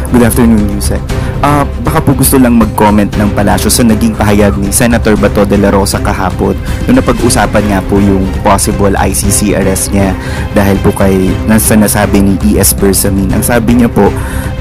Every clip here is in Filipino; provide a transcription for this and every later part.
Good afternoon, Yusek. Baka po gusto lang mag-comment ng palasyo sa naging pahayag ni Senator Bato de la Rosa kahapon nung napag-usapan nga po yung possible ICC arrest niya dahil po kay nasabi ni E.S. Bersamin. Ang sabi niya po,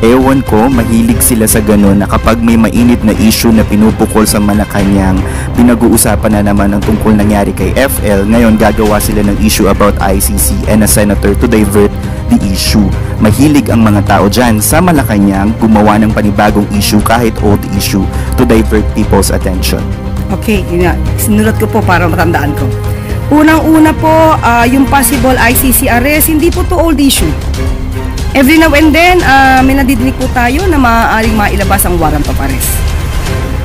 ewan ko, mahilig sila sa ganun na kapag may mainit na issue na pinupukol sa Malacanang, pinag-uusapan na naman ang tungkol nangyari kay FL, ngayon gagawa sila ng issue about ICC and a senator to divert the issue. Mahilig ang mga tao dyan sa Malacanang gumawa ng panibagong issue kahit old issue to divert people's attention. Okay, yun nga. Sinulat ko po para matandaan ko. Unang-una po, yung possible ICC arrest, hindi po to old issue. Every now and then, may nadidinig po tayo na maaaring mailabas ang warrant of arrest.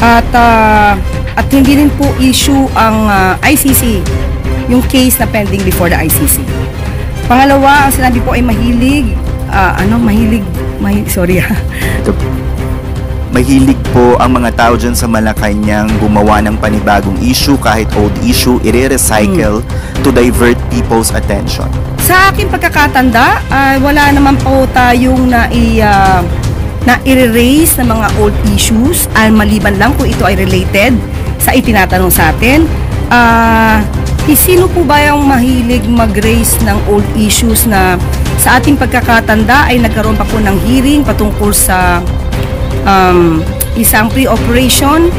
At hindi rin po issue ang ICC, yung case na pending before the ICC. Pangalawa, ang sinabi po ay mahilig Mahilig po ang mga tao dyan sa Malacanang gumawa ng panibagong issue kahit old issue, i-recycle to divert people's attention. Sa aking pagkakatanda, wala naman po tayong na-erase na mga old issues, maliban lang kung ito ay related sa itinatanong sa atin. Sino po ba yung mahilig mag-raise ng old issues na sa ating pagkakatanda ay nagkaroon pa po ng hearing patungkol sa isang pre-operation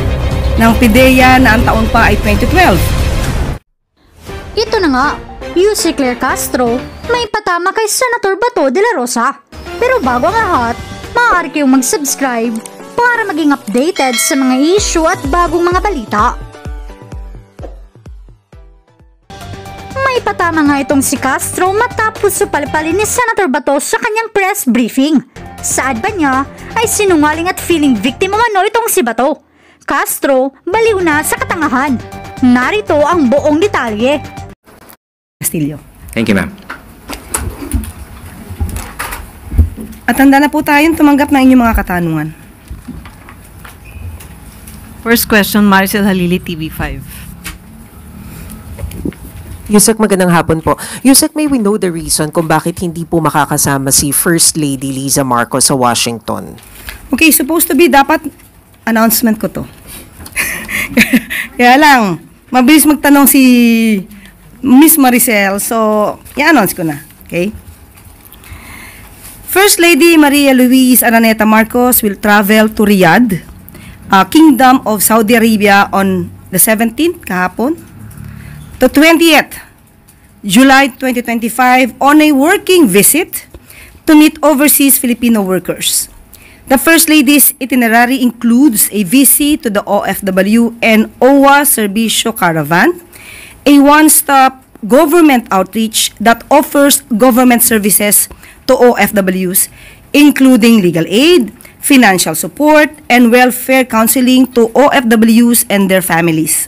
ng PIDEA na ang taon pa ay 2012. Ito na nga, si Claire Castro may patama kay Senator Bato de la Rosa. Pero bago ang lahat, maaari kayong mag-subscribe para maging updated sa mga issue at bagong mga balita. May patama nga itong si Castro matapos supalpalin ni Senator Bato sa kanyang press briefing. Saad ba niya ay sinungaling at feeling victim umano itong si Bato. Castro, baliw na sa katangahan. Narito ang buong detalye. Castillo. Thank you, ma'am. At handa na po tayong tumanggap ng inyong mga katanungan. First question, Maricel Halili, TV5. Yusek, magandang hapon po. Yusek, may we know the reason kung bakit hindi po makakasama si First Lady Liza Marcos sa Washington? Okay, supposed to be dapat announcement ko to. Kaya lang, mabilis magtanong si Miss Maricel, so i-announce ko na. Okay? First Lady Maria Luis Araneta Marcos will travel to Riyadh, Kingdom of Saudi Arabia on the 17th, kahapon, to 20th July 2025 on a working visit to meet overseas Filipino workers. The First Lady's itinerary includes a visit to the OFW and OWA Servicio Caravan, a one-stop government outreach that offers government services to OFWs, including legal aid, financial support, and welfare counseling to OFWs and their families.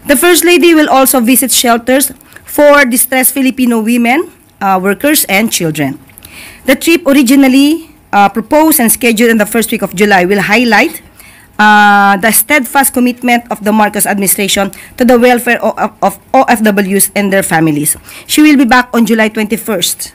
The First Lady will also visit shelters for distressed Filipino women, workers, and children. The trip, originally proposed and scheduled in the first week of July, will highlight the steadfast commitment of the Marcos administration to the welfare of OFWs and their families. She will be back on July 21st.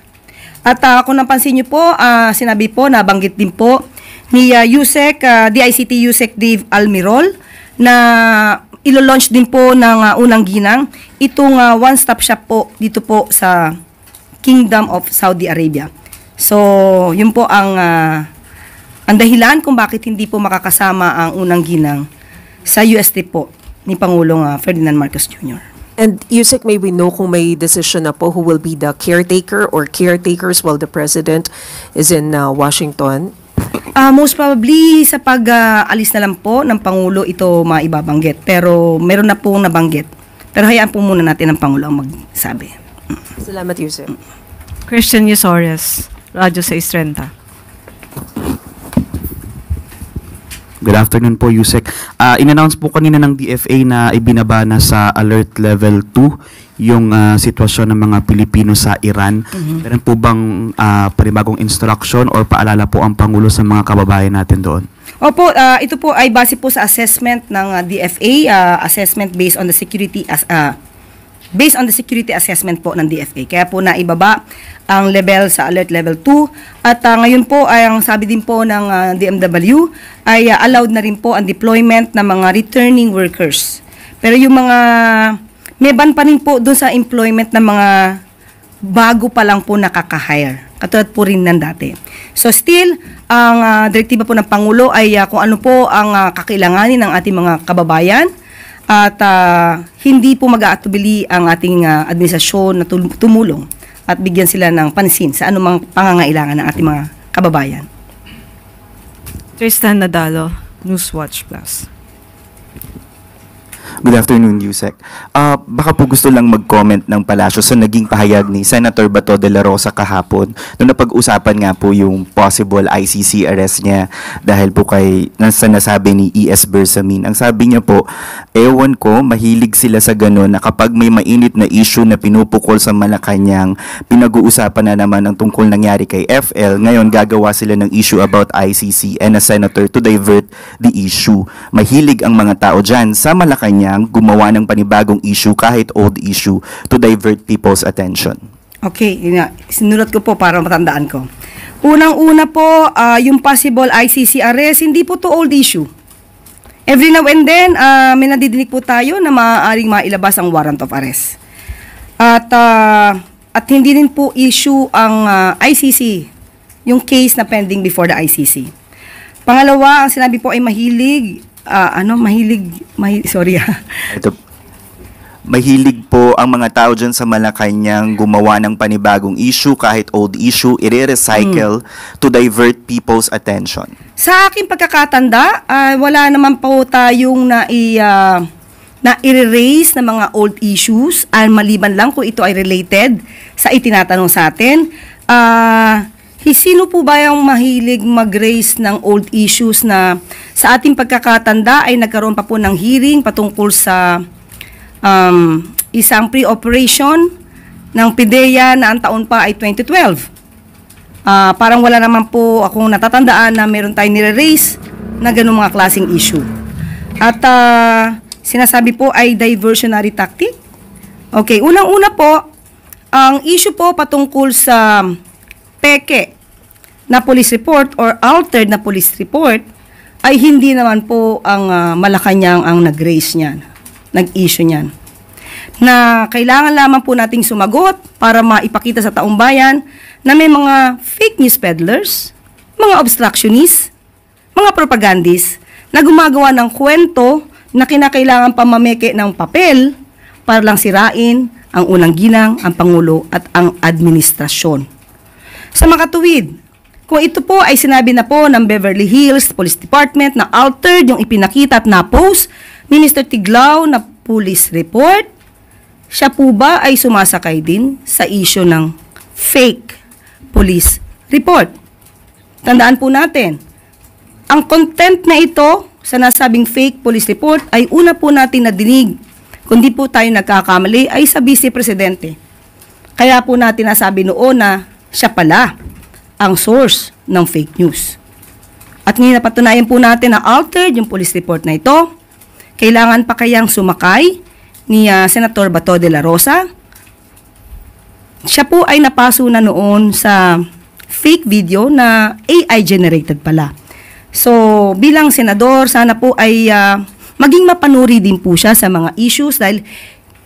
At kung napansin niyo po, sinabi po, nabanggit din po ni DICT Yusek Dave Almirol na ilo-launch din po ng unang ginang itong one-stop shop po dito po sa Kingdom of Saudi Arabia. So, yun po ang dahilan kung bakit hindi po makakasama ang unang ginang sa US trip po ni Pangulong Ferdinand Marcos Jr. And Yusek, may we know kung may decision na po who will be the caretaker or caretakers while the President is in Washington? Most probably sa pag-alis na lang po ng Pangulo ito maibabanggit. Pero meron na pong nabanggit. Pero hayaan po muna natin ang Pangulo ang magsabi. Salamat, Yusek. Christian Yusores, Radyo 630. Good afternoon po, Yusek. In-announce po kanina ng DFA na ibinaba na sa Alert Level 2 yung sitwasyon ng mga Pilipino sa Iran. Meron po bang panibagong instruction or paalala po ang Pangulo sa mga kababayan natin doon? Opo, ito po ay base po sa assessment ng DFA, assessment based on the security based on the security assessment po ng DFA. Kaya po naibaba ang level sa alert level 2 at ngayon po ay ang sabi din po ng DMW ay allowed na rin po ang deployment ng mga returning workers. Pero yung mga may ban pa rin po doon sa employment ng mga bago pa lang po nakaka-hire. Katulad po rin ng dati. So still, ang direktiba po ng Pangulo ay kung ano po ang kakailanganin ng ating mga kababayan at hindi po mag-aatubili ang ating administrasyon na tumulong at bigyan sila ng pansin sa anumang pangangailangan ng ating mga kababayan. Tristan Nadalo, Newswatch Plus. Good afternoon, Yusek. Baka po gusto lang mag-comment ng palasyo sa naging pahayag ni Senator Bato de la Rosa kahapon nung napag-usapan nga po yung possible ICC arrest niya dahil po kay nasabi ni E.S. Bersamin. Ang sabi niya po, ewan ko, mahilig sila sa ganun na kapag may mainit na issue na pinupukol sa Malacanang, pinag-uusapan na naman ang tungkol nangyari kay FL. Ngayon, gagawa sila ng issue about ICC and a senator to divert the issue. Mahilig ang mga tao dyan sa Malacanang gumawa ng panibagong issue kahit old issue to divert people's attention. Okay, sinulat ko po para matandaan ko. Unang-una po, yung possible ICC arrest, hindi po to old issue. Every now and then, may nadidinig po tayo na maaaring mailabas ang warrant of arrest. At hindi rin po issue ang ICC, yung case na pending before the ICC. Pangalawa, ang sinabi po ay mahilig Mahilig po ang mga tao dyan sa Malacanang gumawa ng panibagong issue kahit old issue, i-recycle to divert people's attention. Sa aking pagkakatanda, wala naman po tayong na-erase na mga old issues, maliban lang kung ito ay related sa itinatanong sa atin. Sino po ba yung mahilig mag-raise ng old issues na sa ating pagkakatanda ay nagkaroon pa po ng hearing patungkol sa isang pre-operation ng PIDEA na ang taon pa ay 2012. Parang wala naman po akong natatandaan na meron tayong nire-raise na ganung mga klaseng issue. At sinasabi po ay diversionary tactic. Okay, unang-una po, ang issue po patungkol sa peke na police report or altered na police report ay hindi naman po ang Malacanang ang nag-raise niyan, nag-issue niyan. Na kailangan lamang po nating sumagot para maipakita sa taong bayan na may mga fake news peddlers, mga obstructionists, mga propagandists na gumagawa ng kwento na kinakailangan pamameke ng papel para lang sirain ang unang ginang, ang Pangulo at ang administrasyon. Sa makatuwid, kung ito po ay sinabi na po ng Beverly Hills Police Department na altered yung ipinakita at na-post ni Mr. Tiglao na police report, siya po ba ay sumasakay din sa issue ng fake police report? Tandaan po natin, ang content na ito sa nasabing fake police report ay una po natin nadinig, kundi po tayo nagkakamali ay sa Vice Presidente. Kaya po natin nasabi noon na siya pala ang source ng fake news. At ngayon napatunayan po natin na altered yung police report na ito. Kailangan pa kayang sumakay ni Senator Bato de la Rosa? Siya po ay napaso na noon sa fake video na AI generated pala. So bilang senador, sana po ay maging mapanuri din po siya sa mga issues dahil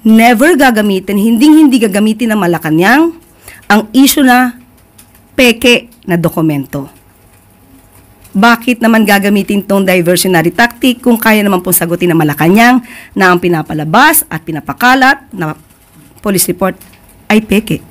never gagamitin, hindi gagamitin ng Malacanang ang issue na peke na dokumento. Bakit naman gagamitin tong diversionary tactic kung kaya naman pong sagutin ng Malacanang na ang pinapalabas at pinapakalat na police report ay peke?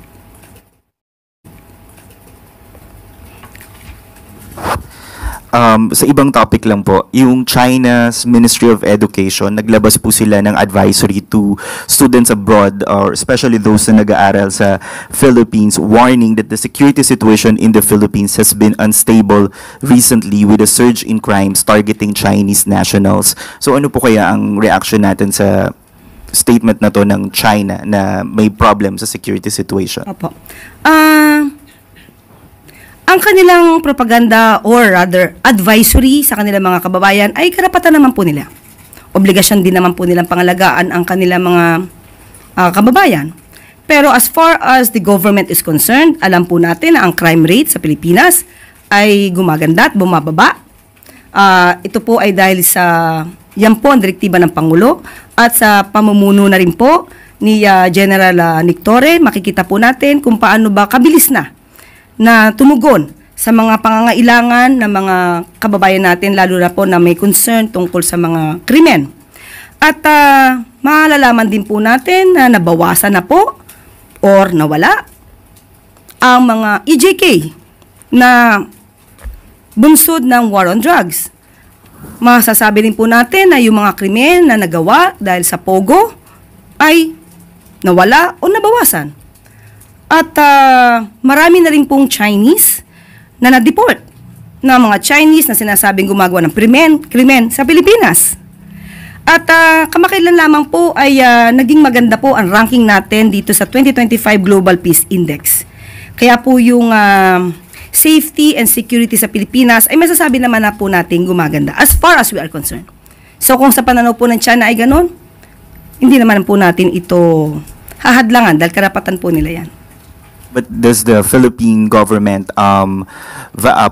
Sa ibang topic lang po, yung China's Ministry of Education, naglabas po sila ng advisory to students abroad or especially those na nag-aaral sa Philippines, warning that the security situation in the Philippines has been unstable recently with a surge in crimes targeting Chinese nationals. So ano po kaya ang reaction natin sa statement na to ng China na may problem sa security situation? Opo. Ang kanilang propaganda or rather advisory sa kanilang mga kababayan ay karapatan naman po nila. Obligasyon din naman po nilang pangalagaan ang kanilang mga kababayan. Pero as far as the government is concerned, alam po natin na ang crime rate sa Pilipinas ay gumaganda at bumababa. Ito po ay dahil sa yan po ang direktiba ng Pangulo at sa pamumuno na rin po ni General Nick Torre. Makikita po natin kung paano ba kabilis na tumugon sa mga pangangailangan ng mga kababayan natin, lalo na po na may concern tungkol sa mga krimen. At malalaman din po natin na nabawasan na po or nawala ang mga EJK na bunsod ng war on drugs. Masasabi rin po natin na yung mga krimen na nagawa dahil sa POGO ay nawala o nabawasan. At marami na rin pong Chinese na na-deport na mga Chinese na sinasabing gumagawa ng krimen sa Pilipinas. At kamakailan lamang po ay naging maganda po ang ranking natin dito sa 2025 Global Peace Index. Kaya po yung safety and security sa Pilipinas ay masasabi naman na po natin gumaganda as far as we are concerned. So kung sa pananaw po ng China ay ganun, hindi naman po natin ito hahadlangan dahil karapatan po nila yan. But does the Philippine government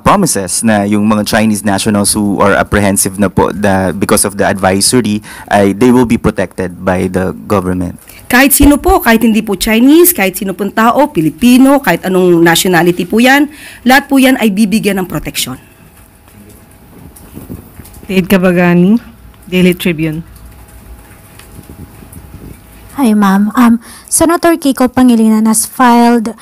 promises na yung mga Chinese nationals who are apprehensive na po because of the advisory, they will be protected by the government? Kahit sino po, kahit hindi po Chinese, kahit sino pong tao, Pilipino, kahit anong nationality po yan, lahat po yan ay bibigyan ng protection. Ted Cabagani, Daily Tribune. Hi, ma'am. Senator Kiko Pangilinan has filed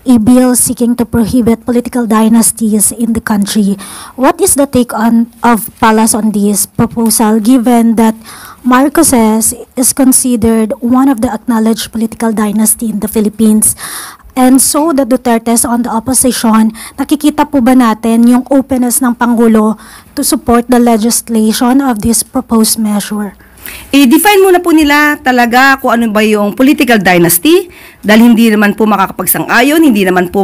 a bill seeking to prohibit political dynasties in the country. What is the take of Palas on this proposal, given that Marcoses is considered one of the acknowledged political dynasty in the Philippines? And so the Dutertes on the opposition, nakikita po ba natin yung openness ng Pangulo to support the legislation of this proposed measure? I-define muna po nila talaga kung ano ba yung political dynasty dahil hindi naman po makakapagsang-ayon, hindi naman po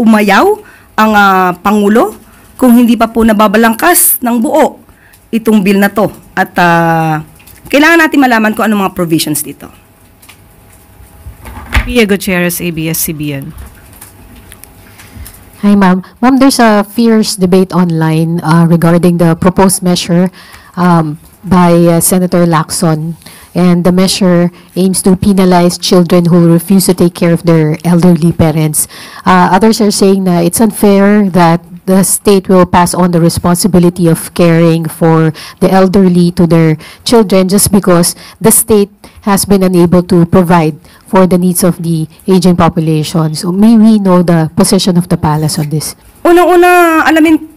umayaw ang Pangulo kung hindi pa po nababalangkas ng buo itong bill na to. At kailangan natin malaman kung ano mga provisions dito. Pia Gutierrez, ABS-CBN. Hi, ma'am. Ma'am, there's a fierce debate online regarding the proposed measure by Senator Lacson. And the measure aims to penalize children who refuse to take care of their elderly parents. Others are saying that it's unfair that the state will pass on the responsibility of caring for the elderly to their children just because the state has been unable to provide for the needs of the aging population. So may we know the position of the palace on this? Unang-una, alamin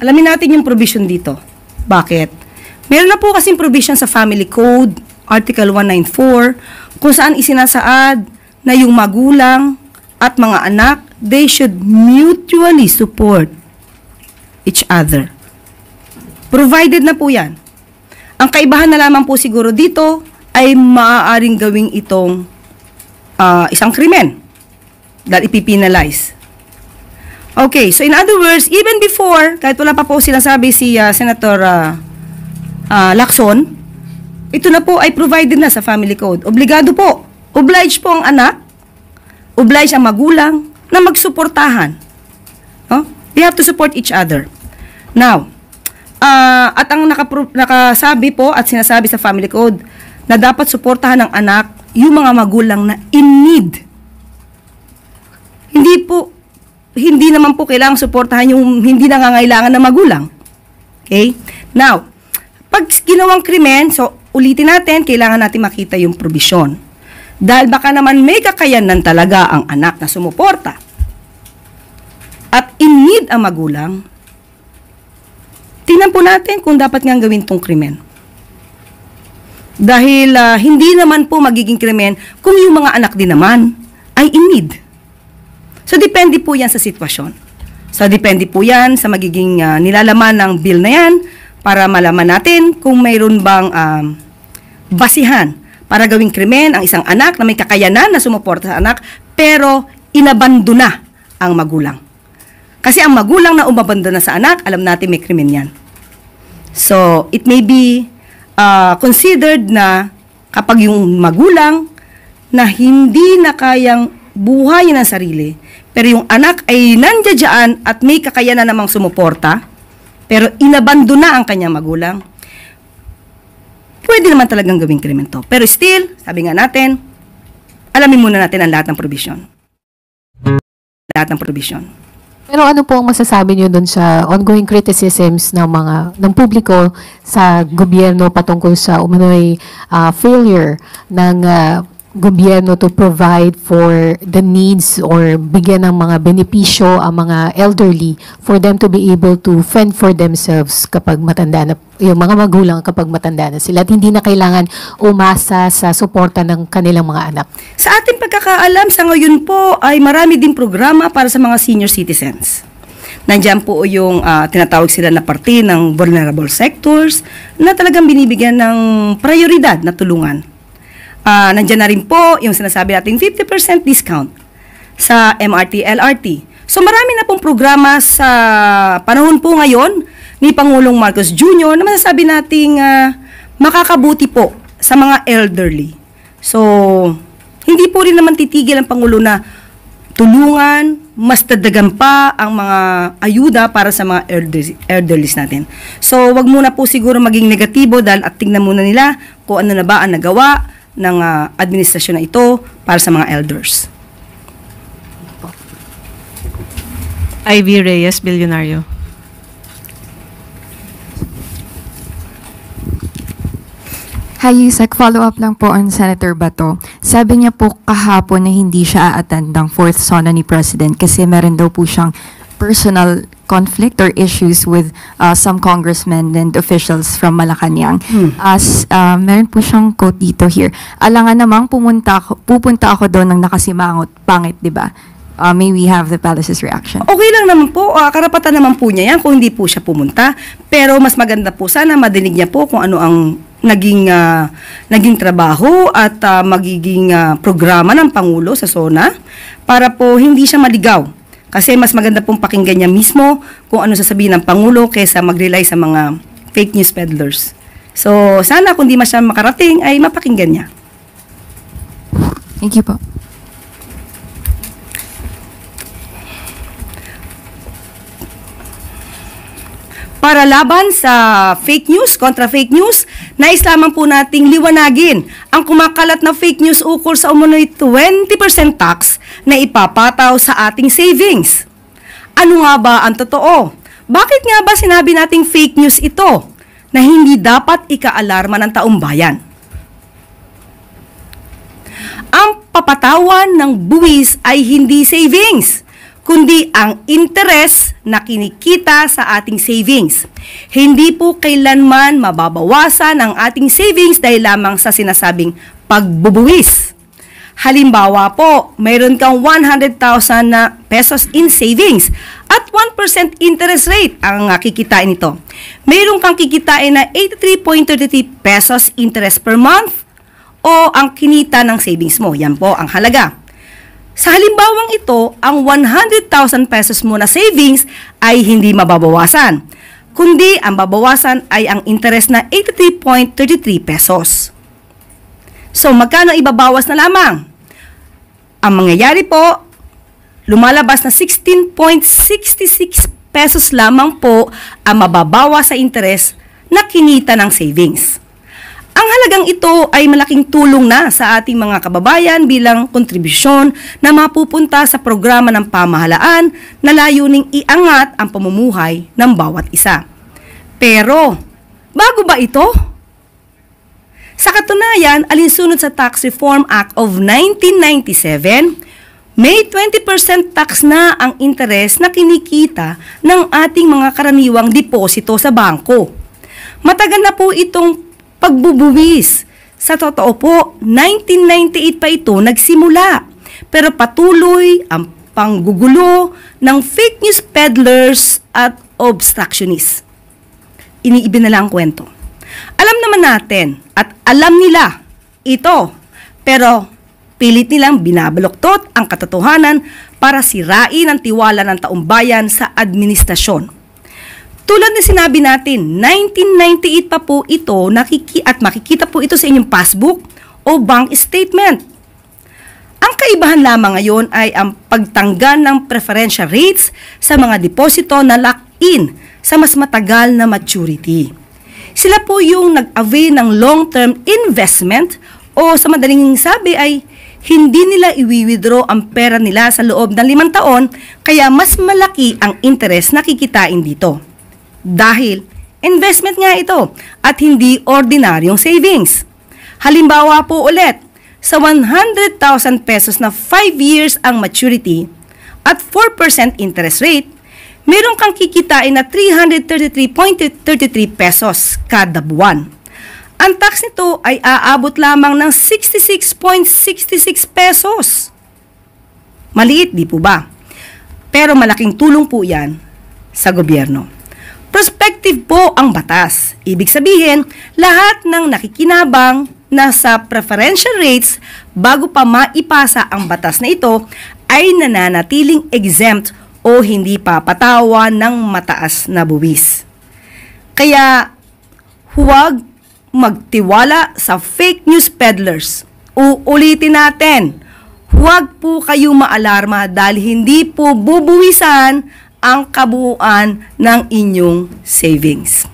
natin yung provision dito. Bakit? Meron na po kasing provision sa Family Code, Article 194, kung saan isinasaad na yung magulang at mga anak, they should mutually support each other. Provided na po yan. Ang kaibahan na lamang po siguro dito ay maaaring gawing itong isang krimen dahil ipipinalize. Okay, so in other words, even before, kahit wala pa po sinasabi si Senator Lacson, ito na po ay provided na sa Family Code. Obligado po. Obliged po ang anak, obliged ang magulang na magsuportahan. No? They have to support each other. Now, at ang nakasabi po at sinasabi sa Family Code na dapat suportahan ng anak yung mga magulang na in need. Hindi naman po kailangang suportahan yung hindi nangangailangan na magulang. Okay? Now, pag ginawang krimen, so ulitin natin, kailangan natin makita yung probisyon. Dahil baka naman may kakayanan talaga ang anak na sumuporta. At in need ang magulang, tingnan po natin kung dapat nga gawin tong krimen. Dahil hindi naman po magiging krimen kung yung mga anak din naman ay in need. So, depende po yan sa sitwasyon. So, depende po yan sa magiging nilalaman ng bill na yan para malaman natin kung mayroon bang basihan para gawing krimen ang isang anak na may kakayanan na sumuporta sa anak pero inabandona ang magulang. Kasi ang magulang na umabandona sa anak, alam natin may krimen yan. So, it may be considered na kapag yung magulang na hindi na kayang buhayin ang sarili, pero yung anak ay nandiyan at may kakayanan namang sumuporta, pero inabando na ang kanyang magulang, pwede naman talagang gawing krimen to. Pero still, sabi nga natin, alamin muna natin ang lahat ng provision. Lahat ng provision. Pero ano po ang masasabi niyo doon sa ongoing criticisms ng publiko sa gobyerno patungkol sa umano'y failure ng gobyerno to provide for the needs or bigyan ng mga benepisyo ang mga elderly for them to be able to fend for themselves kapag matanda na, yung mga magulang kapag matanda na sila at hindi na kailangan umasa sa suporta ng kanilang mga anak? Sa ating pagkakaalam, sa ngayon po ay marami din programa para sa mga senior citizens. Nandiyan po yung tinatawag sila na parte ng vulnerable sectors na talagang binibigyan ng prioridad na tulungan. Nandiyan na rin po yung sinasabi nating 50% discount sa MRT, LRT. So marami na pong programa sa panahon po ngayon ni Pangulong Marcos Jr. na masasabi nating makakabuti po sa mga elderly. So hindi po rin naman titigil ang Pangulo na tulungan, mas dadagan pa ang mga ayuda para sa mga elderlies natin. So wag muna po siguro maging negatibo dahil at tingnan muna nila kung ano na ba ang nagawa ng administrasyon na ito para sa mga elders. Ivy Reyes, Bilyonaryo. Hi, Yusek. Follow-up lang po on Senator Bato. Sabi niya po kahapon na hindi siya a-attend ng 4th SONA ni President kasi meron daw po siyang personal conflict or issues with some congressmen and officials from Malacanang. As meron po siyang quote dito here. Alangan namang pupunta ako doon ng nakasimangot. Pangit, di ba? May we have the palace's reaction? Okay lang naman po. Karapatan naman po niya yan kung hindi po siya pumunta. Pero mas maganda po sana madinig niya po kung ano ang naging trabaho at magiging programa ng Pangulo sa SONA para po hindi siya maligaw. Kasi mas maganda pong pakinggan niya mismo kung ano sasabihin ng Pangulo kaysa mag-rely sa mga fake news peddlers. So, sana kung di siya makarating ay mapakinggan niya. Thank you po. Para laban sa fake news, kontra fake news, nais lamang po nating liwanagin ang kumakalat na fake news ukol sa umunoy 20% tax na ipapataw sa ating savings. Ano nga ba ang totoo? Bakit nga ba sinabi nating fake news ito na hindi dapat ikaalarma ng taong bayan? Ang papatawan ng buwis ay hindi savings, kundi ang interes na kinikita sa ating savings. Hindi po kailanman mababawasan ang ating savings dahil lamang sa sinasabing pagbubuwis. Halimbawa po, mayroon kang 100,000 na pesos in savings at 1% interest rate ang kikitain nito. Mayroon kang kikitain na 83.33 pesos interest per month o ang kinita ng savings mo. Yan po ang halaga. Sa halimbawang ito, ang 100,000 pesos mo na savings ay hindi mababawasan, kundi ang babawasan ay ang interest na 83.33 pesos. So, magkano ibabawas na lamang? Ang mangyayari po, lumalabas na 16.66 pesos lamang po ang mababawas sa interest na kinita ng savings. Ang halagang ito ay malaking tulong na sa ating mga kababayan bilang kontribusyon na mapupunta sa programa ng pamahalaan na layuning iangat ang pamumuhay ng bawat isa. Pero, bago ba ito? Sa katunayan, alinsunod sa Tax Reform Act of 1997, may 20% tax na ang interes na kinikita ng ating mga karaniwang deposito sa bangko. Matagal na po itong pagbubuwis. Sa totoo po, 1998 pa ito nagsimula. Pero patuloy ang panggugulo ng fake news peddlers at obstructionists. Iniiba na lang ang kwento. Alam naman natin at alam nila ito, pero pilit nilang binabaluktot ang katotohanan para sirain ang tiwala ng taumbayan sa administrasyon. Tulad na sinabi natin, 1998 pa po ito at makikita po ito sa inyong passbook o bank statement. Ang kaibahan lamang ngayon ay ang pagtanggal ng preferential rates sa mga deposito na lock-in sa mas matagal na maturity. Sila po yung nag-avail ng long-term investment o sa madaling sabi ay hindi nila i-withdraw ang pera nila sa loob ng 5 taon kaya mas malaki ang interest na kikitain dito. Dahil investment nga ito at hindi ordinaryong savings. Halimbawa po ulit, sa 100,000 pesos na 5 years ang maturity at 4% interest rate, meron kang kikitain na 333.33 pesos kada buwan. Ang tax nito ay aabot lamang ng 66.66 pesos. Maliit, di po ba? Pero malaking tulong po yan sa gobyerno. Prospective po ang batas. Ibig sabihin, lahat ng nakikinabang nasa preferential rates bago pa maipasa ang batas na ito ay nananatiling exempt o hindi papatawa ng mataas na buwis. Kaya huwag magtiwala sa fake news peddlers. Uulitin natin, huwag po kayo maalarma dahil hindi po bubuwisan ang kabuuan ng inyong savings.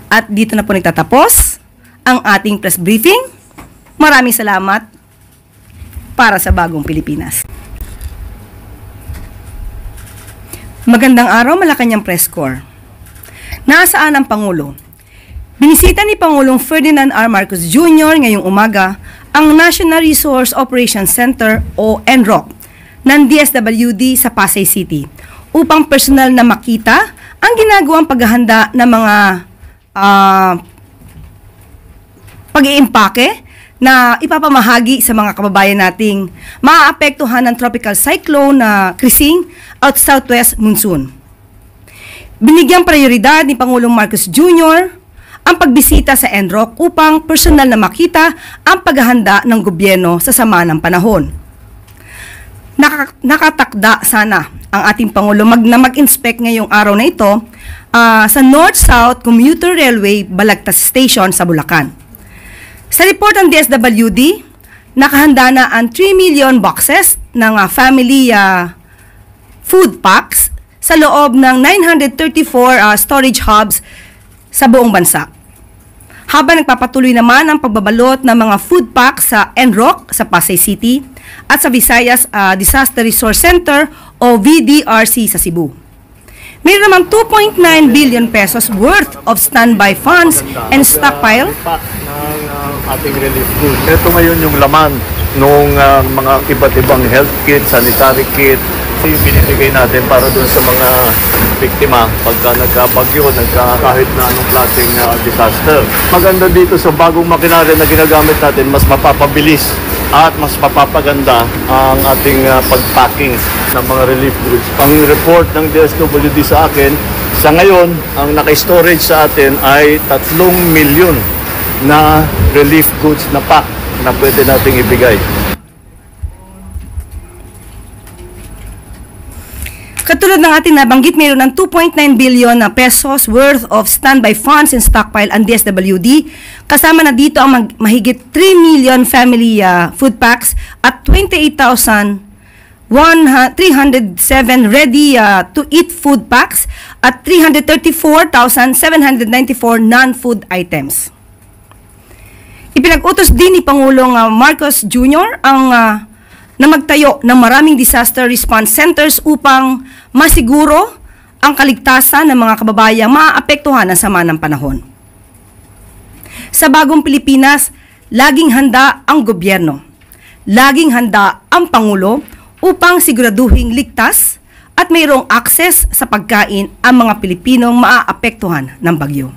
At dito na po nagtatapos ang ating press briefing. Maraming salamat para sa Bagong Pilipinas. Magandang araw, Malacanang Press Corps. Nasaan ang Pangulo? Binisita ni Pangulong Ferdinand R. Marcos Jr. ngayong umaga ang National Resource Operations Center o NROC ng DSWD sa Pasay City upang personal na makita ang ginagawang paghahanda ng mga pag-iimpake na ipapamahagi sa mga kababayan nating maaapektuhan ng tropical cyclone na Krising at Southwest Monsoon. Binigyang prioridad ni Pangulong Marcos Jr. ang pagbisita sa NROC upang personal na makita ang paghahanda ng gobyerno sa sama ng panahon. Nakatakda sana ang ating Pangulo na mag-inspect ngayong araw na ito sa North-South Commuter Railway Balagtas Station sa Bulacan. Sa report ng DSWD, nakahanda na ang 3 million boxes ng family food packs sa loob ng 934 storage hubs sa buong bansa. Habang nagpapatuloy naman ang pagbabalot ng mga food packs sa NROC sa Pasay City at sa Visayas Disaster Resource Center o VDRC sa Cebu. Mayroon namang 2.9 billion pesos worth of standby funds and stockpile ng ating relief goods. Ito ngayon yung laman ng mga iba't ibang health kit, sanitary kit, yung binibigay natin para doon sa mga biktima pagka nagkabagyo, kahit na anong klaseng disaster. Maganda dito sa bagong makinarya na ginagamit natin, mas mapapabilis at mas mapapaganda ang ating pagpacking ng mga relief goods. Ang report ng DSWD sa akin, sa ngayon, ang naka-storage sa atin ay 3 milyon na relief goods na pack na pwede nating ibigay. Katulad ng ating nabanggit, mayroon ng 2.9 billion na pesos worth of standby funds and stockpile ang DSWD. Kasama na dito ang mahigit 3 million family food packs at 28,307 ready to eat food packs at 334,794 non-food items. Ipinag-utos din ni Pangulong Marcos Jr. na magtayo ng maraming disaster response centers upang masiguro ang kaligtasan ng mga kababayang maaapektuhan ng sama ng panahon. Sa Bagong Pilipinas, laging handa ang gobyerno, laging handa ang Pangulo upang siguraduhing ligtas at mayroong akses sa pagkain ang mga Pilipinong maaapektuhan ng bagyo.